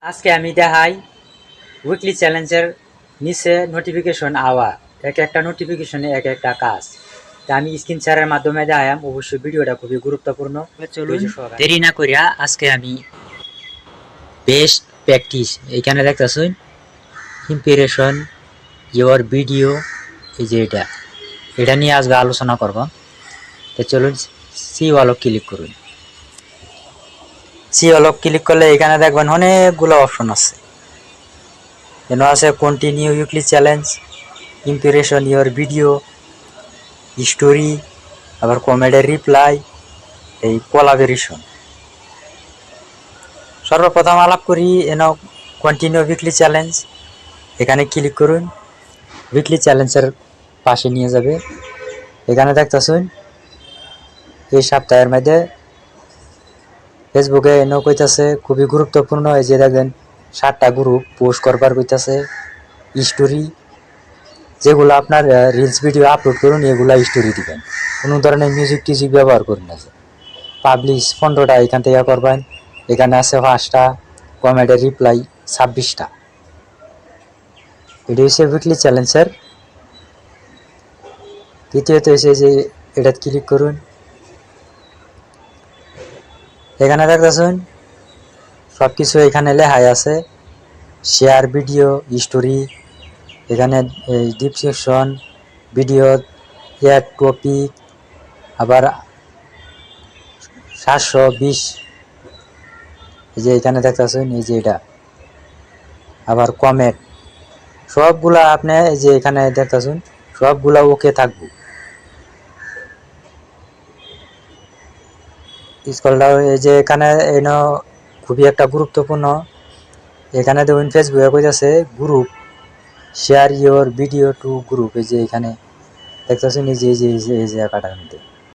আজকে আমি দেখাই উইকলি চ্যালেঞ্জের নিচে নোটিফিকেশন আওয়া এক একটা নোটিফিকেশনে এক একটা কাজ। তা আমি স্ক্রিন শেয়ারের মাধ্যমে দেখাইম। অবশ্যই ভিডিওটা খুবই গুরুত্বপূর্ণ। চলুন দেরি না করিয়া আজকে আমি বেস্ট প্র্যাকটিস এইখানে দেখতেছুন ইম্প্রেশন ইওর ভিডিও, এই যে এটা নিয়ে আজকে আলোচনা করব। তো চলুন সি ওয়ালক ক্লিক করুন। সি ওয়ালক ক্লিক করলে এখানে দেখবেন অনেকগুলো অপশন আছে। এখানে আছে continue weekly challenge, impression your video, story, আবার কমেডের রিপ্লাই, এই কোলাবোরেশন। সর্বপ্রথম আলাপ করি কন্টিনিউ উইকলি চ্যালেঞ্জ। এখানে ক্লিক করুন। উইকলি চ্যালেঞ্জের পাশে নিয়ে যাবে। এখানে দেখতেছুন এই সপ্তাহের মধ্যে ফেসবুকে কইতাছে খুবই গুরুত্বপূর্ণ। এই যে দেখবেন 7টা গ্রুপ পোস্ট করবার কইতাছে। স্টোরি যেগুলো আপনার রিলস ভিডিও আপলোড করুন এগুলা স্টোরি দিবেন, কোনো ধরনের মিউজিক টিউজিক ব্যবহার করুন না। পাবলিশ 15টা এখান থেকে করবেন। এখানে আছে 5টা, কমেন্টের রিপ্লাই 26টা। এটি হচ্ছে উইকলি চ্যালেঞ্জের। দ্বিতীয়ত হচ্ছে যে এটা ক্লিক করুন। এখানে দেখতেছেন সব কিছু এখানে লেখাই আছে। শেয়ার ভিডিও, স্টোরি, এখানে ডিসক্রিপশন, ভিডিও, অ্যাড টপিক, আবার 720, এই যে এখানে দেখতেছেন এই যে এটা, আবার কমেন্ট সবগুলা আপনি এই যে এখানে দেখতেছেন সবগুলা ওকে থাকবো। স্ক্রল ডাউন, এই যে এখানে খুবই একটা গুরুত্বপূর্ণ। এখানে দেখুন ফেসবুকে কইতাছে group share your video to group. এই যে এখানে দেখতেছেন এই যে এই যে এই যে কাটার মধ্যে